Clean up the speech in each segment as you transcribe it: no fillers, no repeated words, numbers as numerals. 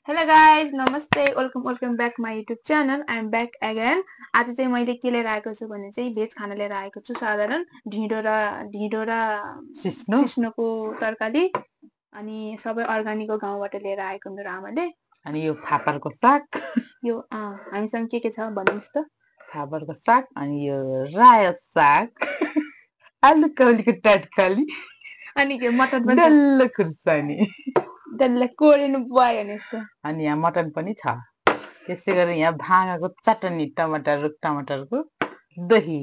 Hello guys नमस्ते welcome back my YouTube channel I am back again. आज चाहिँ मैले के लिएर आएको छु भने चाहिँ भेज खाना लिएर आएको छु। साधारण ढिँडो र सिस्नोको तरकारी अनि सबै अर्ग्यानिकको गाउँबाट लिएर आएको मेरो आमाले। अनि यो फापरको साग, यो हामीसँग के छ भन्नुहोस् त। फापरको साग अनि यो रायो साग, आलु कौलीको टटकाली अनि के मटन पनि डल्लो खुर्सानी डल्लै कोरिनु भयो भने यस्तो। अनि यहाँ मटन पनि छ। त्यसै गरी यहाँ भाँगाको चटनी, टमाटरको दही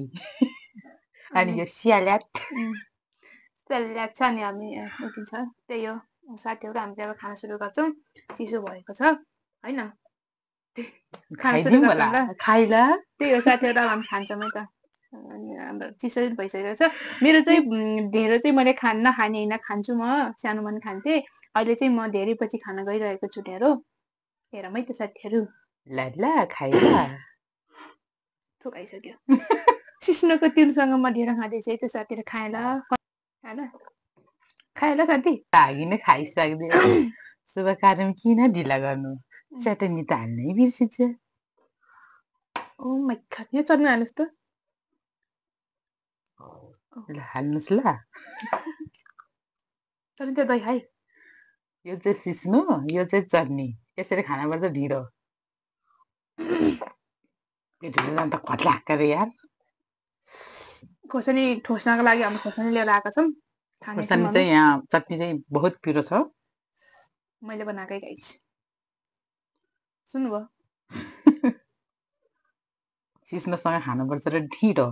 अनि यो स्यालाड छ नि हामी उतिन्छ। त्यही हो साथीहरू, हामीले अब खाना सुरु गर्छौँ। चिसो भएको छ होइन, खाना सुरु गर्छौँ ल। खाइला त्यही हो साथीहरू, अब हामी खान्छौँ है त। हाम्रो चिसो भइसकेको छ। मेरो चाहिँ ढेँडो चाहिँ मैले नखाने होइन, खान्छु म। सानोमा पनि खान्थेँ, अहिले चाहिँ म धेरै पछि खान गइरहेको छु ढेँडो। हेरौँ है त साथीहरू। ल खाइला थुकाइसक्यो। सिस्नोको तिलसँग म ढेँडो खाँदैछु है त साथीहरू। खाएला साथी लागि नै खाइसक्दियो। शुभ कार्यमा किन ढिला गर्नु, चटनी त हाल्नै बिर्सिन्छ। ओ माय गॉड, यो चट्नी हाल्नुहोस् त। ल हाल्नुहोस् ल। चट्नी त्यो दही है। यो चाहिँ सिस्नो, यो चाहिँ चटनी। यसरी खानुपर्छ ढिँडो। पेटले त खच्लाक्क रे यार। खोर्सानी ठोस्नको लागि हामी खोर्सानी लिएर आएका छौँ। खोर्सानी चाहिँ यहाँ चटनी चाहिँ बहुत पिरो छ। मैले बनाएकै गाइस, सुन्नुभयो। सिस्नोसँग खानुपर्छ र ढिँडो।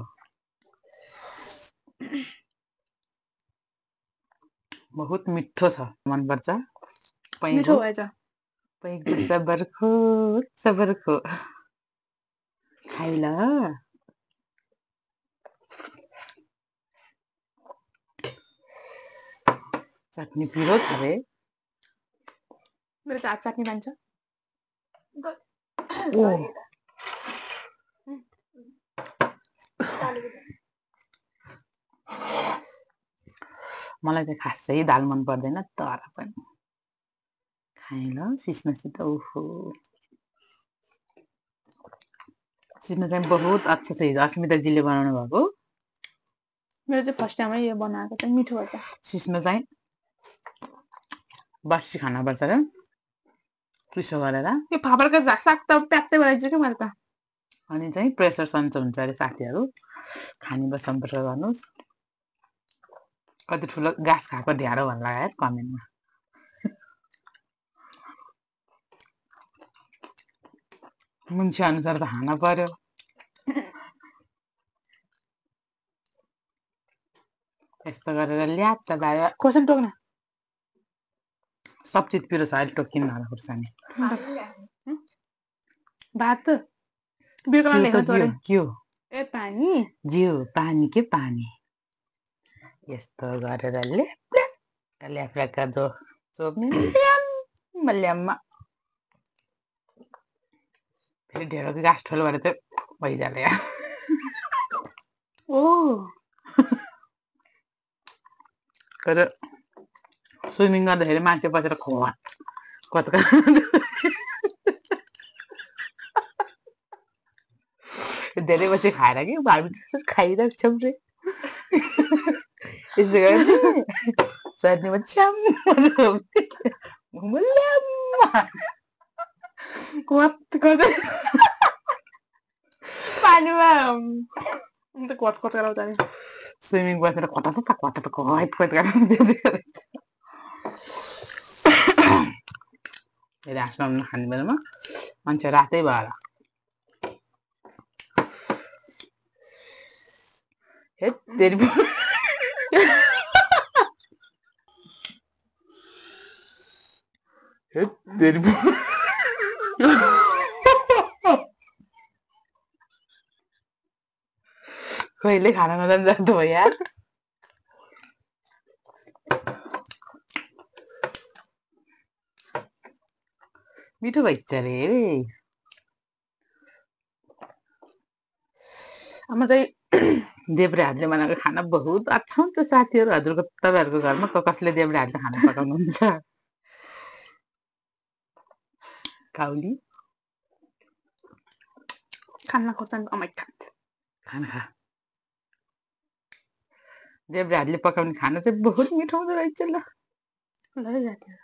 बहुत मिठो छ, मनपर्छ। मिठो भएछ। पैगो सबरखो खाइला। चटनी पिरो छ रे। मेरो चाहिँ चटनी बन्छ। मलाई चाहिँ खासै दाल मन पर्दैन, तर पनि खाएँ ल सिस्नोसित। ओहो, सिस्नो चाहिँ बहुत अच्छा छ। हिजो अस्मिताजीले बनाउनु भएको। मेरो चाहिँ फर्स्ट टाइम है यो बनाएको चाहिँ, मिठो भएछ। सिस्नो चाहिँ बसी खानुपर्छ र चिसो गरेर। यो फापरको साग त प्यात्तै बनाइदिन्छु कि मैले त। अनि चाहिँ प्रेसर सन्चो हुन्छ अरे साथीहरू, खानेमा सम्पर्क गर्नुहोस्। कति ठुलो गाँस खाएको ढ्याडो भन्ला यार कमेन्टमा। मान्छे अनुसार त खान पर्यो। यस्तो गरेर ल्याप्च भयो। खोर्सानी टोक्न सब चिज पिरो छ, अहिले टोकिन्न होला खोर्सानी। भात बिर्कोमा लेख्न छोडे। क्यों ए पानी जिउ पानी के पानी। यस्तो गरेर ल्याप्चा जो चोप्ने ल्याम्मा। फेरि ढेँडोको गाँस ठुलो भएर चाहिँ भइजाले। ओ तर स्विमिङ गर्दाखेरि मान्छे बसेर कतका धेरै पछि खाएर कि हामी खाइरहेको छौँ रे। यसो गर्ने चटनीमा पानीमा कत गराउँछ नि। स्विमिङ बसेर कता आफ्नो खाने बेलामा मान्छे रातै भएर कहिले खाना नजान्छ भयो यार। मिठो भइन्छ रे। आमा चाहिँ देब्रे हातले बनाएको खाना बहुत अच्छा हुन्छ साथीहरू। हजुरको तपाईँहरूको घरमा कसले देब्रे हातले खाना पकाउनुहुन्छ? काउली खाना खोज्छन् अमाइखात खाना खा देब्रे हातले पकाउने खाना चाहिँ बहुत मिठो हुँदो रहेछ ल ल जाति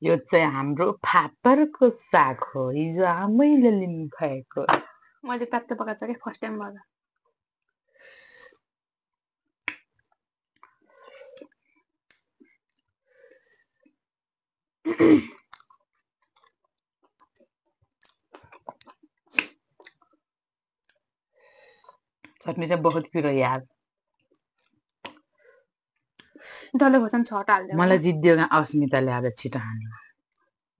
यो चाहिँ हाम्रो फापरको साग हो हिजो आमैले लिनु भएको मैले पात्तो पकाएको छ के फर्स्ट टाइम भयो चटनी चाहिँ बहुत पिरो यार डल्ले खोज्छन् छट हाल्दै मलाई जिद्दियो अस्मिताले आज छिटो हान्नु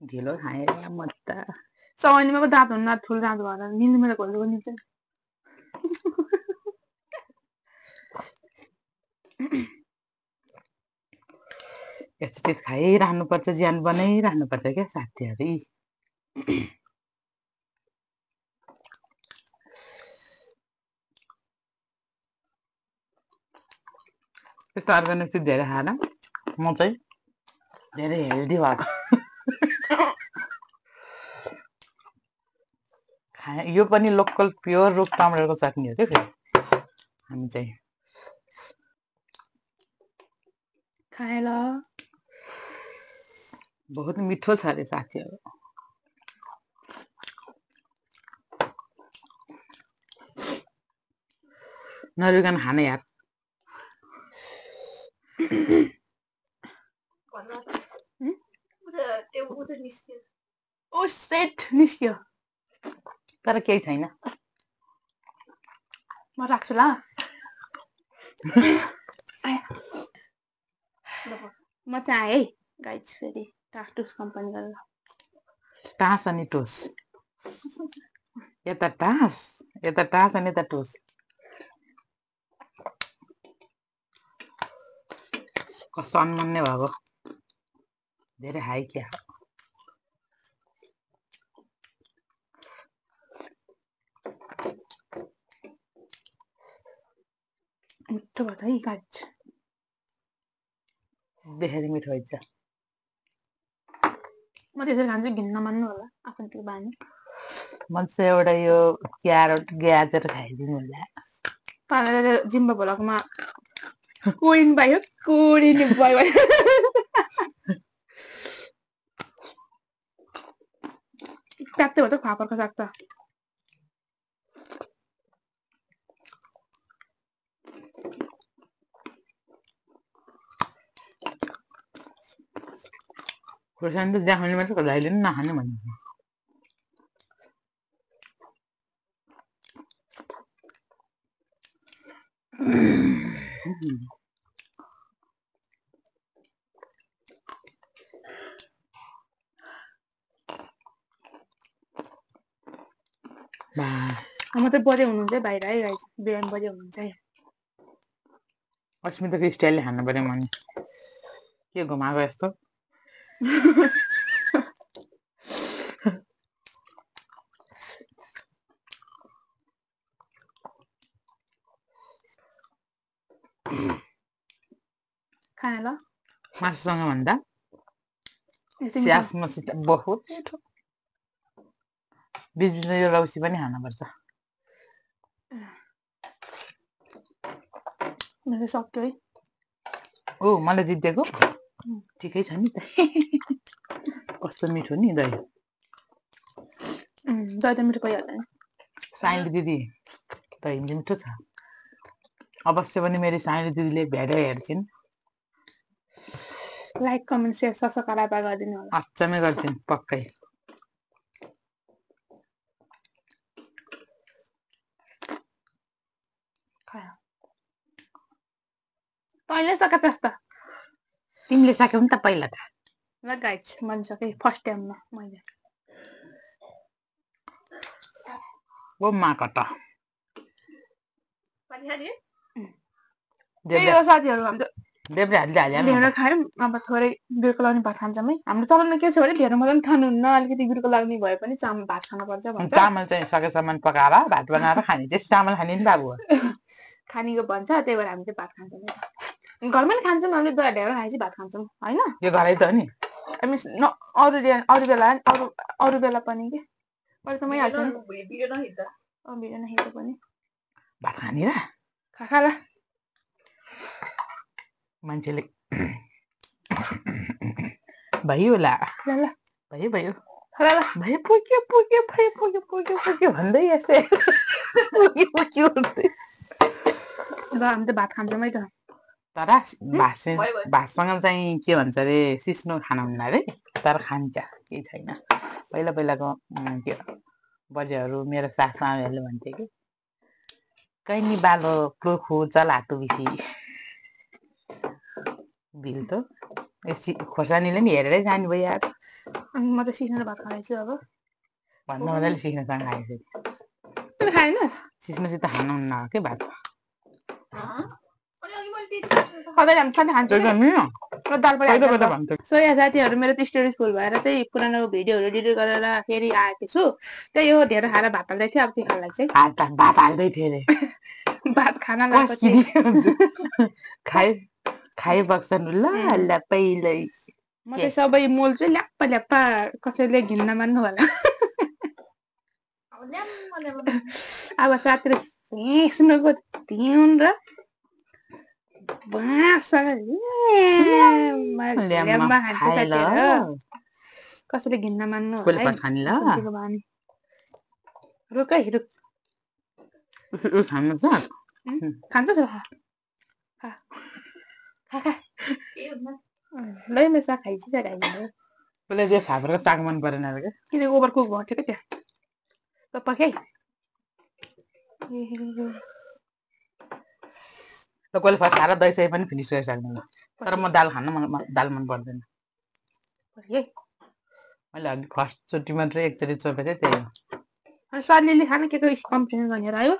ढिलो खाएँ म त सवनीमा पो दाँत हुन्न ठुलो दाँत भएर निल्नु मेरो घोल्नुको निल्छ यस्तो खाइरहनुपर्छ ज्यान बनाइरहनुपर्छ क्या साथीहरू त्यस्तो अर्ग्यानिक चाहिँ धेरै खाएर म चाहिँ धेरै हेल्दी भएको खाएँ यो पनि लोकल प्योर रुख टमाटरको चटनी हो क्या हामी चाहिँ खाए ल बहुत मिठो छ अरे साथीहरू नरिकन खाने यार ओ सेट निस्क्यो तर केही छैन म राख्छु ल म चाहिँ आएँ है गाइज फेरि टाक्टुस कम्पनी गरेर टाँस अनि टोस यता टाँस अनि यता टोस कस्तो अनमान्य भएको धेरै हाई क्या मिठो भयो है गाइज देखेर मिठो हुन्छ म त्यसरी खान्छु घिन नमान्नु होला आफ्नो बानी म चाहिँ एउटा यो क्यारट गाजर खाइदिनु होला पालेर जिम्बा भोलाकोमा कोरिन पायो कोरिन भयो प्यात्तै भन्छ फापरको साग त खुर्सानी त देखाउने मात्रै खोलाइले पनि नखाने भन्नु म त बजे हुनुहुन्छ बाहिर है गाइज बिहान बजे हुनुहुन्छ है अस्मिताको स्टाइलले खानु पर्यो मन के घुमाएको यस्तो खाना ल मासुसँग भन्दा स्यास मसित बहुत मिठो बिचबिचमा यो लौसी पनि खानुपर्छ मेरो सक्यो है ओ मलाई जितेको ठिकै छ नि त कस्तो मिठो नि दही दही त मिठो भइहाल्छ नि साइली दिदी दही मिठो छ अवश्य पनि मेरो साइली दिदीले भेटेर हेर्छिन् लाइक कमेन्ट सेयर सब्सक्राइब गरिदिनु होला अचम्मै गर्छिन् पक्कै तैँले सका जस्तो तिमीले सक्यौ नि त पहिला त ल गाइज मैले सकेँ फर्स्ट टाइममा मैले ओ माकटा त्यही हो साथीहरू हाम्रो देब्रे हातले हाल्यो ढेँडो खायौँ अब थोरै बिर्को लाग्ने भात खान्छौँ है हाम्रो चलनमा के छ भने ढेँडो मात्रै खानुहुन्न अलिकति बिर्को लाग्ने भए पनि भात खानुपर्छ भन्छ चामल चाहिँ सकेसम्म पकाएर भात बनाएर खाने चाहिँ चामल खाने नि बाबु खानेको भन्छ त्यही भएर हामी चाहिँ भात खान्छौँ घरमा नि खान्छौँ हामीले ढेँडो खाएपछि भात खान्छौँ होइन यो घरै त हो नि हामी अरू बेला अरू बेला पनि के अरू त मै हाल्छु नि भिडियो नहेर्दा पनि भात खाने र खा ल मान्छेले भयो होला ल ल भयो भयो ल ल भयो पुग्यो भन्दै यसै पुग्यो भन्दै ल हामी त भात खान्छौँ है त तर भातसँग चाहिँ के भन्छ अरे सिस्नो खान हुन्न अरे तर खान्छ केही छैन पहिलाको के बजेहरू मेरो सासूआमाहरूले भन्थे कि कैनी बालो प्रोखो चल हातु बिसी बिल त खोर्सानीले पनि हेरेरै जाने भयो यार म त सिस्नो भात खाँदैछु अब भन्दा भन्दाले सिस्नोसँग खाएछु किन खाएनस् सिस्नोसित खानु हुन्न के भात सधैँ हामी सधैँ खान्छौँ दाल परि सो यहाँ साथीहरू मेरो त स्टोरेज फुल भएर चाहिँ पुरानो भिडियोहरू डिलिट गरेर फेरि आएको छु त्यही हो ढेर खाएर भात हाल्दै थियो अब त्यो खाललाई चाहिँ भात हाल्दै थियो अरे भात खान लगाएको खाए बक्सनु ल पहिल्यै म चाहिँ सबै मोल चाहिँ ल्याप्पा कसैले घिन्न मान्नु होला अब साथीहरू सिस्नोको तिउन र कसैले घिन्न मान्नु होला रुक है रुक खान्छ ल मेरो साग खाइन्छ उसले जे फापरको साग मन परेन अरे किन ओभर कुक भएको थियो क्या त्यहाँ पकाइ कसले फर्स्ट खाएर दही सही पनि फिनिस गरिसक्दैन तर म दाल खान दाल मन पर्दैन मैले अघि फर्स्टचोटि मात्रै एकचोटि चोपेको थिएँ त्यही हो अनि स्वाद लिली खान के कम्प्लेन भनेर आयो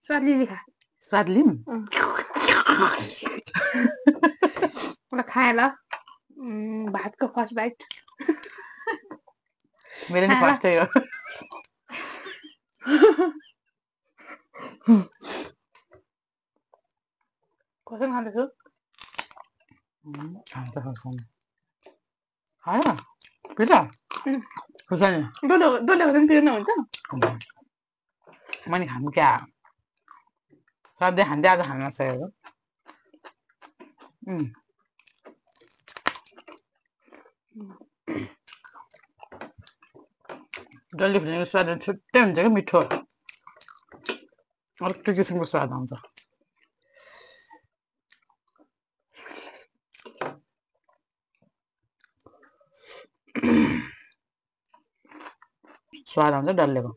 स्वाद लिली खा स्वाद लिम खाए ल भातको फर्स्ट बाइट मेरो नि फर्स्टै हो खोर्सानी खाँदैछु खान्छ खोर्सानी खायो पिरो खोर्सानी डल्ले खोर्सानी पिरो नहुन्छ मैले खानु क्या सधैँ खान्थेँ आज खान नसकेको डल्ले खोर्सानीको स्वाद छुट्टै हुन्छ क्या मिठो अर्कै किसिमको स्वाद आउँछ स्वाद आउँछ डल्लेको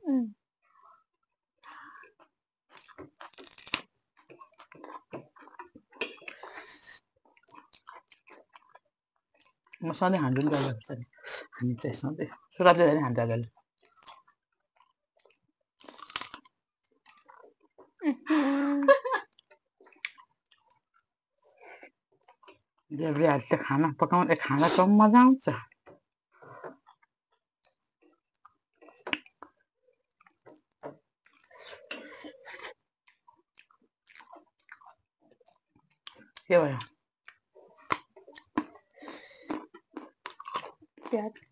म सधैँ खान्छु नि डल्ले खोर्सानी हामी चाहिँ सधैँ सुरजले धेरै खान्छ डल्ले देब्रेहरू चाहिँ खाना पकाउँदै खाना कम मजा आउँछ के भयो प्याज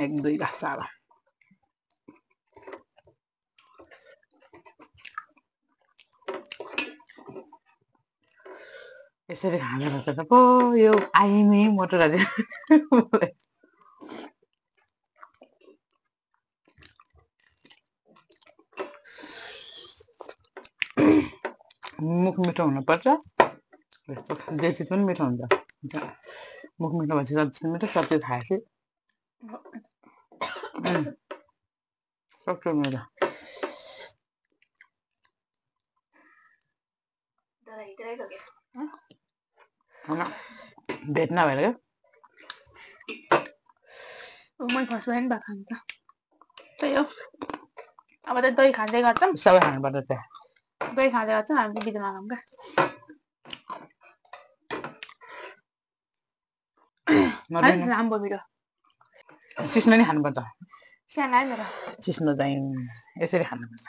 एक दुई घाँस अब यसरी खाँदो रहेछ त पो यो आइमै मोटो राजा मुख मिठो हुनुपर्छ यस्तो जे चिज पनि मिठो हुन्छ मुख मिठो भएपछि सब्जी मिठो सब्जी खाएपछि सक्छु मेरो भेट नभएर क्या मैले फर्स्ट पनि भात खान्छ त्यही हो अब त दही खाँदै गर्छौँ सबै खानुपर्छ त्यहाँ दही खाँदै गर्छौँ हामी बिचमा खाऊँ क्या राम्रो मेरो सिस्नो नि खानुपर्छ सानो आयो मेरो सिस्नो चाहिँ यसरी खानुपर्छ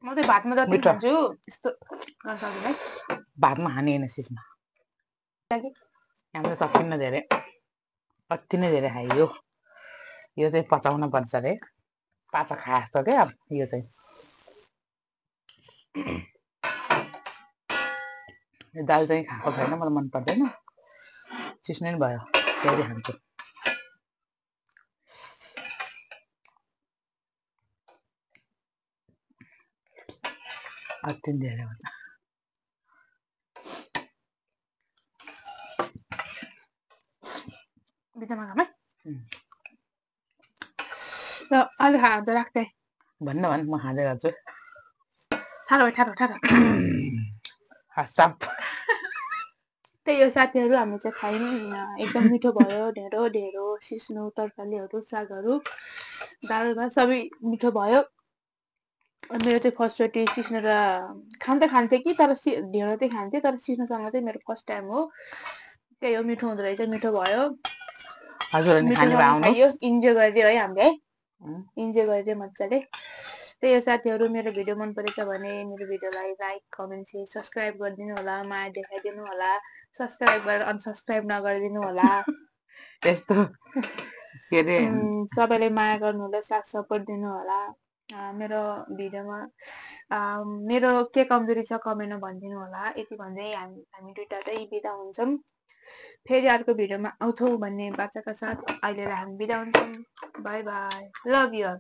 म चाहिँ भातमा जति मिठो। खान्छु यस्तो गर्न सक्दिनँ है। भातमा खाने होइन सिस्नो, यहाँ चाहिँ सकिन्न धेरै, अति नै धेरै खाइयो। यो चाहिँ पचाउन पर्छ अरे, पाचा खाए जस्तो क्या यो चाहिँ। यो दाल चाहिँ खाएको छैन, मलाई मन पर्दैन, सिस्नो नि भयो, धेरै खान्छु। अति धेरै हुन्छ। बिचमा खाम है। ल अलि खा हुन्छ राख्दै भन्न भन्, म खाँदै गर्छु। ठाडो ठाडो हसाप। त्यही हो साथीहरू, हामी चाहिँ खायौँ, एकदम मिठो भयो, ढेँडो ढेँडो सिस्नो तरकारीहरू सागहरू दाल भात सबै मिठो भयो। मेरो चाहिँ फर्स्टचोटि सिस्नो र खान त खान्थेँ कि तर ढेँडो चाहिँ खान्थेँ, तर सिस्नोसँग चाहिँ मेरो फर्स्ट टाइम हो। त्यही हो, मिठो हुँदो रहेछ, मिठो भयो, मिठोसँग खाइयो, इन्जोय गरिदियो है हामीले है, इन्जोय गरिदियो मजाले। त्यही हो साथीहरू, मेरो भिडियो मन परेछ भने मेरो भिडियोलाई लाइक कमेन्ट सेयर सब्सक्राइब गरिदिनु होला, माया देखाइदिनु होला, सब्सक्राइब गरेर अनसब्सक्राइब नगरिदिनु होला। त्यस्तो के अरे सबैले माया गर्नु होला, साथ सपोर्ट दिनु होला। मेरो भिडियोमा मेरो के कमजोरी छ कमेन्टमा भनिदिनु होला। यति भन्दै हामी दुइटा चाहिँ बिदा हुन्छौँ, फेरि अर्को भिडियोमा आउँछौँ भन्ने बाचाका साथ अहिलेलाई हामी बिदा हुन्छौँ। Bye bye, love you all.